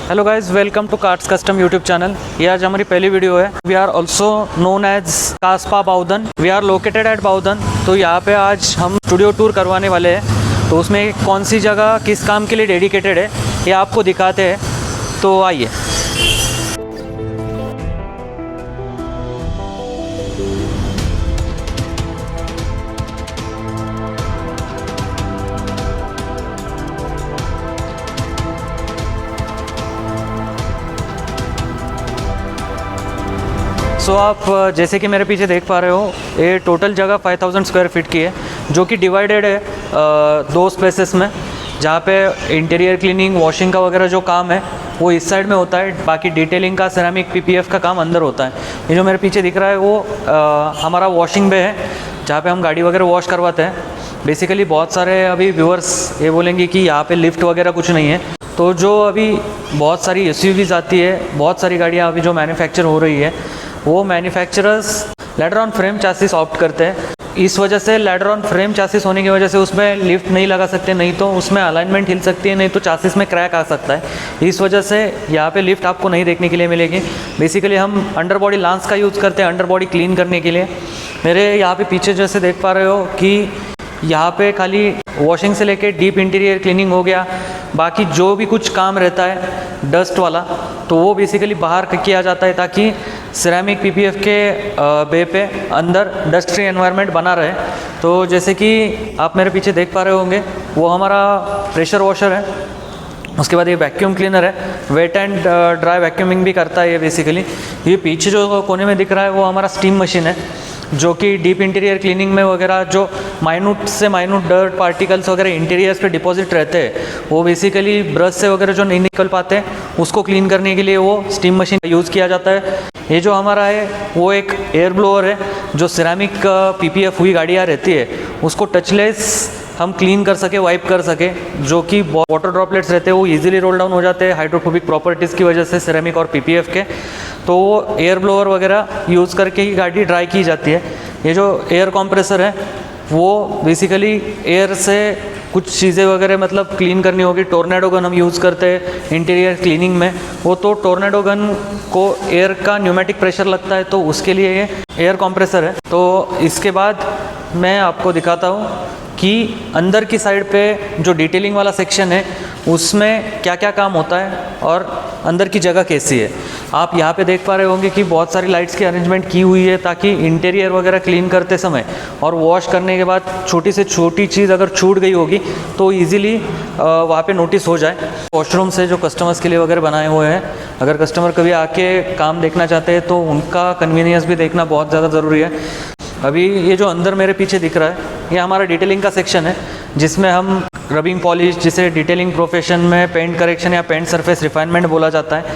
Hello guys, welcome to cards custom YouTube channel. ये आज हमारी पहली वीडियो है। We are also known as Kaspa Baudan. We are located at Baudan. तो यहाँ पे आज हम स्टूडियो टूर करवाने वाले हैं। तो उसमें कौन सी जगह किस काम के लिए डेडिकेटेड है ये आपको दिखाते हैं। तो आइए। सो आप जैसे कि मेरे पीछे देख पा रहे हो, ये टोटल जगह 5000 स्क्वायर फीट की है, जो कि डिवाइडेड है दो स्पेसेस में, जहाँ पे इंटीरियर क्लीनिंग, वॉशिंग का वगैरह जो काम है वो इस साइड में होता है। बाकी डिटेलिंग का, सेरामिक, पीपीएफ का काम अंदर होता है। ये जो मेरे पीछे दिख रहा है वो हमारा वॉशिंग बे है, जहाँ पे हम गाड़ी वगैरह वॉश करवाते हैं। बेसिकली बहुत सारे अभी व्यूअर्स ये बोलेंगे कि यहाँ पे लिफ्ट वगैरह कुछ नहीं है। तो जो अभी बहुत सारी एसयूवीज आती है, बहुत सारी गाड़ियाँ अभी जो मैन्युफैक्चर हो रही है, वो manufacturers ladder on frame chassis opt करते हैं। इस वजह से लैडर ऑन फ्रेम चासिस होने की वजह से उसमें लिफ्ट नहीं लगा सकते, नहीं तो उसमें अलाइनमेंट हिल सकती है, नहीं तो चासिस में क्रैक आ सकता है। इस वजह से यहाँ पे लिफ्ट आपको नहीं देखने के लिए मिलेगी। बेसिकली हम अंडर बॉडी लांस का यूज़ करते हैं अंडर बॉडी क्लीन करने के लिए। मेरे यहाँ पे पीछे जैसे देख पा रहे हो कि यहाँ पे खाली वॉशिंग से लेके डीप इंटीरियर क्लीनिंग हो गया। बाकी जो भी कुछ काम रहता है डस्ट वाला, तो वो बेसिकली बाहर किया जाता है, ताकि सिरेमिक पीपीएफ के बे पे अंदर डस्ट फ्री एनवायरनमेंट बना रहे। तो जैसे कि आप मेरे पीछे देख पा रहे होंगे, वो हमारा प्रेशर वॉशर है। उसके बाद ये वैक्यूम क्लीनर है, वेट एंड ड्राई वैक्यूमिंग भी करता है ये बेसिकली। ये पीछे जो कोने में दिख रहा है वो हमारा स्टीम मशीन है, जो कि डीप इंटीरियर क्लीनिंग में वगैरह जो माइन्यूट से माइन्यूट डर्ट पार्टिकल्स वगैरह इंटीरियर्स पे डिपॉजिट रहते हैं, वो बेसिकली ब्रश से वगैरह जो नहीं निकल पाते उसको क्लीन करने के लिए वो स्टीम मशीन यूज़ किया जाता है। ये जो हमारा है वो एक एयर ब्लोअर है, जो सिरेमिक पीपीएफ हुई गाड़ियाँ रहती है उसको टचलेस हम क्लीन कर सके, वाइप कर सके। जो कि वाटर ड्रॉपलेट्स रहते हैं वो इजीली रोल डाउन हो जाते हैं हाइड्रोफोबिक प्रॉपर्टीज़ की वजह से सिरेमिक और पीपीएफ के। तो वो एयर ब्लोअर वगैरह यूज़ करके ही गाड़ी ड्राई की जाती है। ये जो एयर कंप्रेसर है वो बेसिकली एयर से कुछ चीज़ें वगैरह मतलब क्लीन करनी होगी। टोर्नेडो गन हम यूज़ करते हैं इंटीरियर क्लीनिंग में। वो तो टोर्नेडो गन को एयर का न्यूमेटिक प्रेशर लगता है, तो उसके लिए ये एयर कंप्रेसर है। तो इसके बाद मैं आपको दिखाता हूँ कि अंदर की साइड पे जो डिटेलिंग वाला सेक्शन है उसमें क्या क्या काम होता है और अंदर की जगह कैसी है। आप यहाँ पे देख पा रहे होंगे कि बहुत सारी लाइट्स की अरेंजमेंट की हुई है, ताकि इंटीरियर वगैरह क्लीन करते समय और वॉश करने के बाद छोटी से छोटी चीज़ अगर छूट गई होगी तो ईजिली वहाँ पे नोटिस हो जाए। वॉशरूम से जो कस्टमर्स के लिए वगैरह बनाए हुए हैं, अगर कस्टमर कभी आके काम देखना चाहते हैं तो उनका कन्वीनियंस भी देखना बहुत ज़्यादा ज़रूरी है। अभी ये जो अंदर मेरे पीछे दिख रहा है ये हमारा डिटेलिंग का सेक्शन है, जिसमें हम रबिंग पॉलिश, जिसे डिटेलिंग प्रोफेशन में पेंट करेक्शन या पेंट सरफेस रिफाइनमेंट बोला जाता है,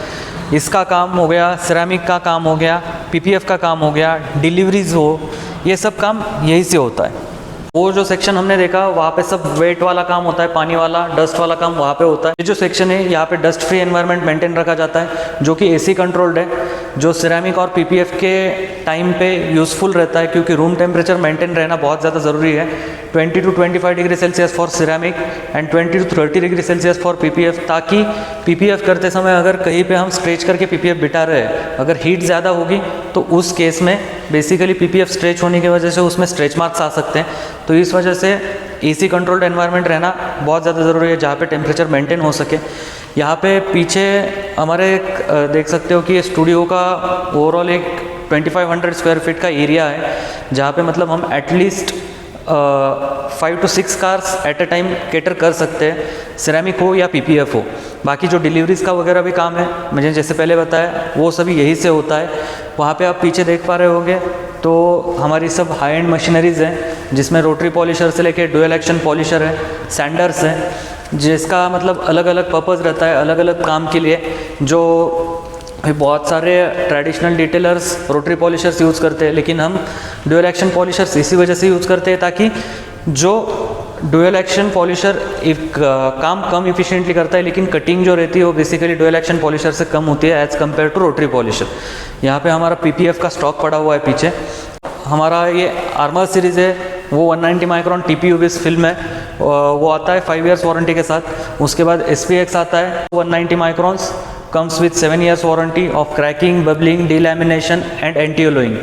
इसका काम हो गया, सिरेमिक का काम हो गया, पीपीएफ का काम हो गया, डिलीवरीज हो, ये सब काम यहीं से होता है। वो जो सेक्शन हमने देखा वहाँ पे सब वेट वाला काम होता है, पानी वाला, डस्ट वाला काम वहाँ पे होता है। ये जो सेक्शन है यहाँ पे डस्ट फ्री एनवायरनमेंट मेंटेन रखा जाता है, जो कि एसी कंट्रोल्ड है, जो सिरेमिक और पीपीएफ के टाइम पे यूज़फुल रहता है, क्योंकि रूम टेम्परेचर मेंटेन रहना बहुत ज़्यादा ज़रूरी है। 20 to 25 degree Celsius for ceramic and 20 to 30 degree Celsius for PPF, ताकि पीपीएफ करते समय अगर कहीं पे हम स्ट्रेच करके पीपीएफ बिठा रहे हैं, अगर हीट ज़्यादा होगी तो उस केस में बेसिकली पीपीएफ स्ट्रेच होने की वजह से उसमें स्ट्रेच मार्क्स आ सकते हैं। तो इस वजह से एसी कंट्रोल्ड एनवायरनमेंट रहना बहुत ज़्यादा ज़रूरी है, जहाँ पे टेम्परेचर मेंटेन हो सके। यहाँ पे पीछे हमारे देख सकते हो कि ये स्टूडियो का ओवरऑल एक 2500 स्क्वायर फीट का एरिया है, जहाँ पे मतलब हम at least 5 to 6 cars at a time cater कर सकते हैं, सिरेमिक हो या पीपीएफ हो। बाकी जो डिलीवरीज़ का वगैरह भी काम है, मुझे जैसे पहले बताया, वो सभी यहीं से होता है। वहाँ पे आप पीछे देख पा रहे होंगे तो हमारी सब हाई एंड मशीनरीज़ हैं, जिसमें रोटरी पॉलिशर से लेके डुअल एक्शन पॉलिशर है, सैंडर्स हैं, जिसका मतलब अलग अलग पर्पज़ रहता है अलग अलग काम के लिए। जो बहुत सारे ट्रेडिशनल डिटेलर्स रोटरी पॉलिशर्स यूज़ करते हैं, लेकिन हम डुअल एक्शन पॉलिशर्स इसी वजह से यूज़ करते हैं, ताकि जो डुअल एक्शन पॉलिशर काम कम इफिशिएंटली करता है, लेकिन कटिंग जो रहती है वो बेसिकली डुअल एक्शन पॉलिशर से कम होती है as compare to rotary polisher. यहाँ पे हमारा पीपीएफ का स्टॉक पड़ा हुआ है पीछे। हमारा ये आर्मर सीरीज़ है, वो 190 माइक्रोन TPU-बेस्ड फिल्म है, वो आता है 5 years वारंटी के साथ। उसके बाद SPX आता है 190 microns comes with 7 years warranty of cracking, bubbling, delamination and anti-yellowing।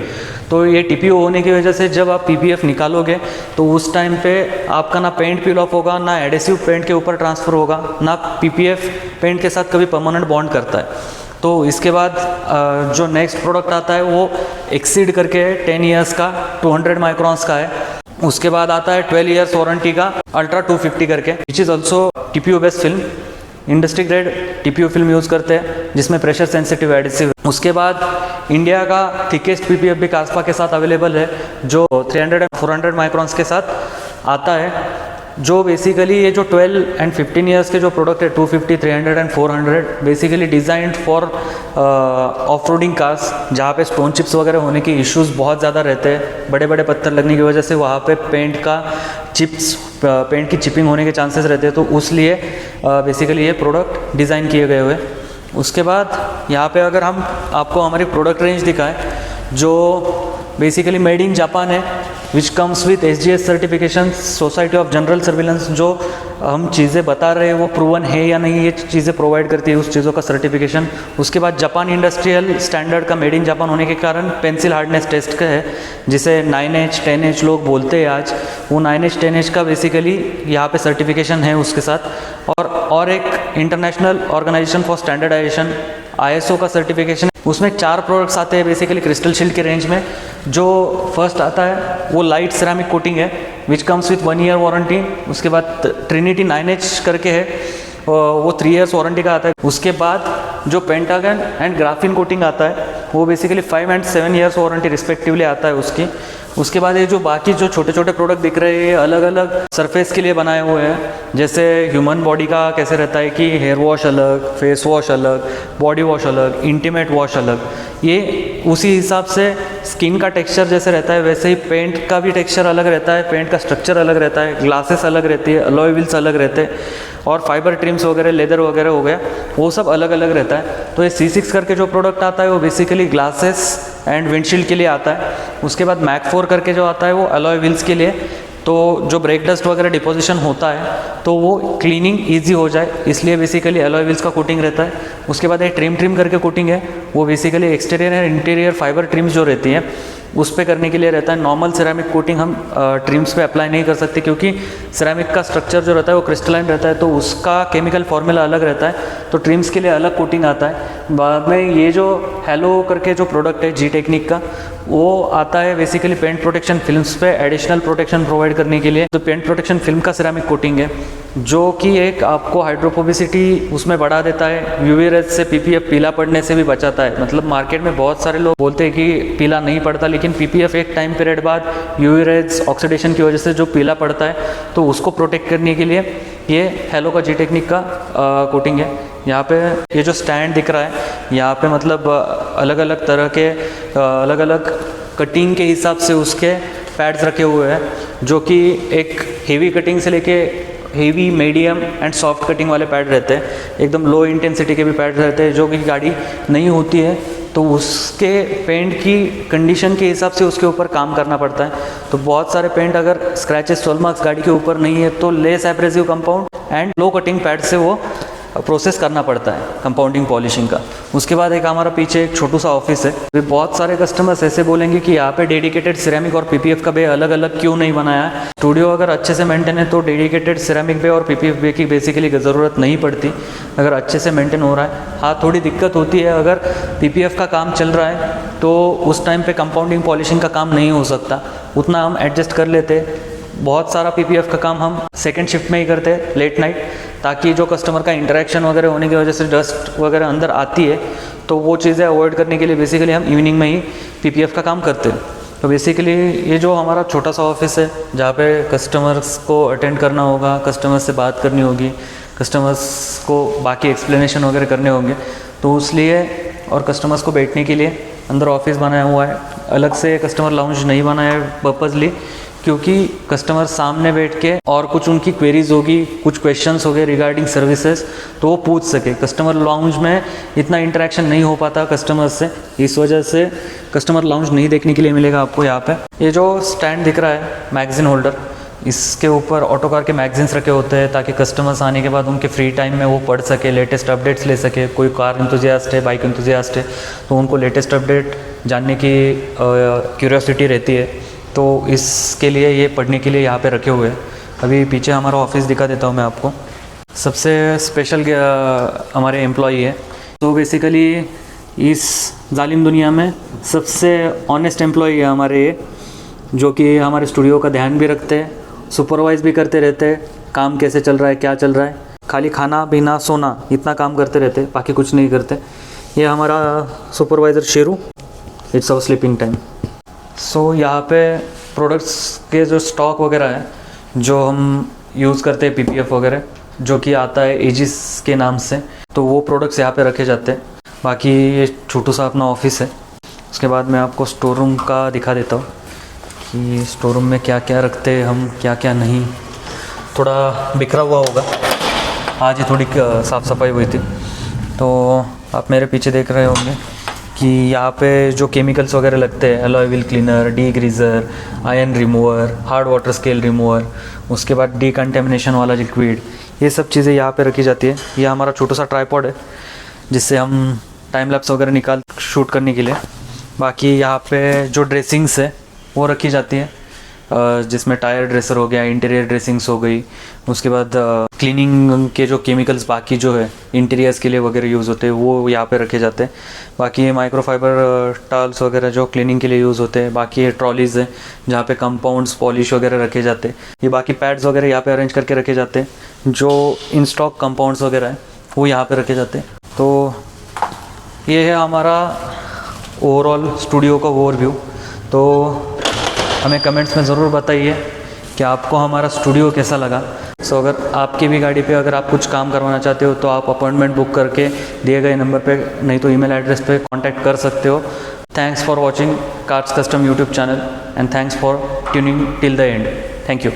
तो ये TPO होने की वजह से जब आप PPF निकालोगे तो उस टाइम पे आपका ना पेंट पील ऑफ होगा, ना एडेसिव पेंट के ऊपर ट्रांसफ़र होगा, ना PPF पेंट के साथ कभी परमानेंट बॉन्ड करता है। तो इसके बाद जो नेक्स्ट प्रोडक्ट आता है वो एक्सीड करके 10 इयर्स का 200 माइक्रॉन्स का है। उसके बाद आता है 12 इयर्स वारंटी का अल्ट्रा 250 करके, which is also TPO based film, industry grade TPO film use करते हैं जिसमें प्रेशर सेंसिटिव एडिसिव। उसके बाद इंडिया का थिकेस्ट PPF भी कास्पा के साथ अवेलेबल है जो 300 एंड 400 माइक्रॉन्स के साथ आता है, जो बेसिकली ये जो 12 एंड 15 इयर्स के जो प्रोडक्ट है 250, 300 and 400 basically designed for off roading cars, जहाँ पे स्टोन चिप्स वगैरह होने की इश्यूज़ बहुत ज़्यादा रहते हैं। बड़े बड़े पत्थर लगने की वजह से वहाँ पे पेंट की चिपिंग होने के चांसेस रहते हैं, तो उसलिए बेसिकली ये प्रोडक्ट डिज़ाइन किए गए हुए। उसके बाद यहाँ पे अगर हम आपको हमारी प्रोडक्ट रेंज दिखाएं जो बेसिकली मेड इन जापान है, which comes with SGS certification, society of general surveillance. जो हम चीज़ें बता रहे हैं वो प्रूवन है या नहीं, ये चीज़ें प्रोवाइड करती है उस चीज़ों का सर्टिफिकेशन। उसके बाद जापान इंडस्ट्रियल स्टैंडर्ड का मेड इन जापान होने के कारण पेंसिल हार्डनेस टेस्ट का है, जिसे 9H 10H लोग बोलते हैं आज, वो 9H 10H का बेसिकली यहाँ पे सर्टिफिकेशन है उसके साथ। और एक international organization for standardization ISO का सर्टिफिकेशन। उसमें 4 प्रोडक्ट्स आते हैं बेसिकली क्रिस्टल शील्ड के रेंज में। जो फर्स्ट आता है वो लाइट सिरामिक कोटिंग है which comes with 1 year warranty. उसके बाद ट्रिनिटी 9H करके है, वो 3 इयर्स वारंटी का आता है। उसके बाद जो पेंटागन एंड ग्राफिन कोटिंग आता है वो basically 5 and 7 years warranty respectively आता है उसकी। उसके बाद ये जो बाकी जो छोटे छोटे प्रोडक्ट दिख रहे हैं अलग अलग सरफेस के लिए बनाए हुए हैं, जैसे ह्यूमन बॉडी का कैसे रहता है कि हेयर वॉश अलग, फेस वॉश अलग, बॉडी वॉश अलग, इंटीमेट वॉश अलग, ये उसी हिसाब से स्किन का टेक्सचर जैसे रहता है वैसे ही पेंट का भी टेक्सचर अलग रहता है, पेंट का स्ट्रक्चर अलग रहता है, ग्लासेस अलग रहती है, अलॉय व्हील्स अलग रहते हैं, और फाइबर ट्रिम्स वगैरह, लेदर वगैरह हो गया, वो सब अलग अलग रहता है। तो ये C6 करके जो प्रोडक्ट आता है वो बेसिकली ग्लासेस एंड विंडशील्ड के लिए आता है। उसके बाद मैक 4 करके जो आता है वो अलॉय व्हील्स के लिए, तो जो ब्रेक डस्ट वगैरह डिपोजिशन होता है तो वो क्लीनिंग इजी हो जाए, इसलिए बेसिकली अलॉय व्हील्स का कोटिंग रहता है। उसके बाद एक ट्रिम करके कोटिंग है, वो basically exterior and interior fibre TRIMS जो रहती हैं उस पे करने के लिए रहता है। नॉर्मल सिरेमिक कोटिंग हम ट्रिम्स पे अप्लाई नहीं कर सकते क्योंकि सिरेमिक का स्ट्रक्चर जो रहता है वो क्रिस्टलाइन रहता है, तो उसका केमिकल फॉर्मूला अलग रहता है, तो ट्रिम्स के लिए अलग कोटिंग आता है। बाद में ये जो हेलो करके जो प्रोडक्ट है जी टेक्निक का, वो आता है बेसिकली पेंट प्रोटेक्शन फिल्म्स पे एडिशनल प्रोटेक्शन प्रोवाइड करने के लिए। तो पेंट प्रोटेक्शन फिल्म का सिरेमिक कोटिंग है जो कि एक आपको हाइड्रोफोबिसिटी उसमें बढ़ा देता है, यूवी रेज से PPF पीला पड़ने से भी बचाता है। मतलब मार्केट में बहुत सारे लोग बोलते हैं कि पीला नहीं पड़ता, लेकिन PPF एक टाइम पीरियड बाद यूवी रेज ऑक्सीडेशन की वजह से जो पीला पड़ता है तो उसको प्रोटेक्ट करने के लिए ये हेलो का जी टेक्निक का कोटिंग है। यहाँ पे ये जो स्टैंड दिख रहा है यहाँ पे मतलब अलग अलग तरह के अलग अलग कटिंग के हिसाब से उसके पैड्स रखे हुए हैं, जो कि एक हेवी कटिंग से लेके heavy, medium and soft cutting वाले पैड रहते हैं। एकदम लो इंटेंसिटी के भी पैड रहते हैं, जो कि गाड़ी नहीं होती है तो उसके पेंट की कंडीशन के हिसाब से उसके ऊपर काम करना पड़ता है। तो बहुत सारे पेंट अगर स्क्रैचेस, सोल मार्क्स गाड़ी के ऊपर नहीं है तो less abrasive compound and low cutting pad से वो प्रोसेस करना पड़ता है कंपाउंडिंग पॉलिशिंग का। उसके बाद एक हमारा पीछे एक छोटू सा ऑफिस है। भी बहुत सारे कस्टमर्स ऐसे बोलेंगे कि यहाँ पे डेडिकेटेड सिरेमिक और PPF का बे अलग अलग क्यों नहीं बनाया है। स्टूडियो अगर अच्छे से मेंटेन है तो डेडिकेटेड सिरेमिक बे और PPF बे की बेसिकली ज़रूरत नहीं पड़ती अगर अच्छे से मेंटेन हो रहा है। हाँ, थोड़ी दिक्कत होती है अगर PPF का काम चल रहा है तो उस टाइम पे कंपाउंडिंग पॉलिशिंग का काम नहीं हो सकता, उतना हम एडजस्ट कर लेते। बहुत सारा PPF का काम हम सेकेंड शिफ्ट में ही करते हैं लेट नाइट, ताकि जो कस्टमर का इंटरेक्शन वगैरह होने की वजह से डस्ट वगैरह अंदर आती है तो वो चीज़ें अवॉइड करने के लिए बेसिकली हम इवनिंग में ही PPF का काम करते हैं। तो बेसिकली ये जो हमारा छोटा सा ऑफिस है जहाँ पे कस्टमर्स को अटेंड करना होगा, कस्टमर्स से बात करनी होगी, कस्टमर्स को बाकी एक्सप्लेनेशन वगैरह करने होंगे, तो उसलिए और कस्टमर्स को बैठने के लिए अंदर ऑफिस बनाया हुआ है। अलग से कस्टमर लाउंज नहीं बनाया है पर्पजली, क्योंकि कस्टमर सामने बैठ के और कुछ उनकी क्वेरीज होगी, कुछ क्वेश्चंस हो गए रिगार्डिंग सर्विसेज तो वो पूछ सके। कस्टमर लाउंज में इतना इंटरेक्शन नहीं हो पाता कस्टमर्स से, इस वजह से कस्टमर लाउंज नहीं देखने के लिए मिलेगा आपको यहाँ पे। ये जो स्टैंड दिख रहा है मैगजीन होल्डर, इसके ऊपर ऑटोकार के मैगजीन्स रखे होते हैं ताकि कस्टमर्स आने के बाद उनके फ्री टाइम में वो पढ़ सके, लेटेस्ट अपडेट्स ले सके। कोई कार इंतुजियास्ट है, बाइक इंतुजियास्ट है, तो उनको लेटेस्ट अपडेट जानने की क्यूरियोसिटी रहती है, तो इसके लिए ये पढ़ने के लिए यहाँ पे रखे हुए हैं। अभी पीछे हमारा ऑफिस दिखा देता हूँ मैं आपको। सबसे स्पेशल हमारे एम्प्लॉई है, तो बेसिकली इस जालिम दुनिया में सबसे ऑनेस्ट एम्प्लॉई है हमारे ये, जो कि हमारे स्टूडियो का ध्यान भी रखते हैं, सुपरवाइज़ भी करते रहते हैं, काम कैसे चल रहा है, क्या चल रहा है। खाली खाना पीना सोना इतना काम करते रहते, बाकी कुछ नहीं करते। ये हमारा supervisor Sheru, it's our sleeping time. So यहाँ पे प्रोडक्ट्स के जो स्टॉक वगैरह है जो हम यूज़ करते हैं, पीपीएफ वगैरह जो कि आता है एजिस के नाम से, तो वो प्रोडक्ट्स यहाँ पे रखे जाते हैं। बाकी ये छोटू सा अपना ऑफिस है। उसके बाद मैं आपको स्टोर रूम का दिखा देता हूँ कि स्टोर रूम में क्या क्या रखते हैं हम, क्या क्या नहीं। थोड़ा बिखरा हुआ होगा, आज ही थोड़ी साफ़ सफाई हुई थी। तो आप मेरे पीछे देख रहे होंगे कि यहाँ पे जो केमिकल्स वगैरह लगते हैं, alloy wheel cleaner, degreaser, iron remover, hard water scale remover, उसके बाद डीकंटेमिनेशन वाला लिक्विड, ये सब चीज़ें यहाँ पे रखी जाती है। ये हमारा छोटा सा ट्राइपॉड है जिससे हम टाइम लैप्स वगैरह शूट करने के लिए। बाकी यहाँ पे जो ड्रेसिंग्स है वो रखी जाती है, जिसमें टायर ड्रेसर हो गया, इंटीरियर ड्रेसिंग्स हो गई। उसके बाद क्लीनिंग के जो केमिकल्स बाकी जो है इंटीरियर्स के लिए वगैरह यूज़ होते हैं वो यहाँ पे रखे जाते हैं। बाकी ये माइक्रोफाइबर टाल्स वगैरह जो क्लीनिंग के लिए यूज़ होते हैं। बाकी ये ट्रॉलीज़ है जहाँ पे कंपाउंड्स, पॉलिश वगैरह रखे जाते हैं। ये बाकी पैड्स वगैरह यहाँ पे अरेंज करके रखे जाते हैं। जो इन स्टॉक कंपाउंड्स वगैरह हैं वो यहाँ पे रखे जाते हैं। तो ये है हमारा ओवरऑल स्टूडियो का ओवरव्यू। तो हमें कमेंट्स में ज़रूर बताइए कि आपको हमारा स्टूडियो कैसा लगा। सो अगर आपकी भी गाड़ी पे अगर आप कुछ काम करवाना चाहते हो तो आप अपॉइंटमेंट बुक करके दिए गए नंबर पे, नहीं तो ईमेल एड्रेस पे कांटेक्ट कर सकते हो। Thanks for watching cars custom YouTube channel and thanks for tuning till the end. Thank you.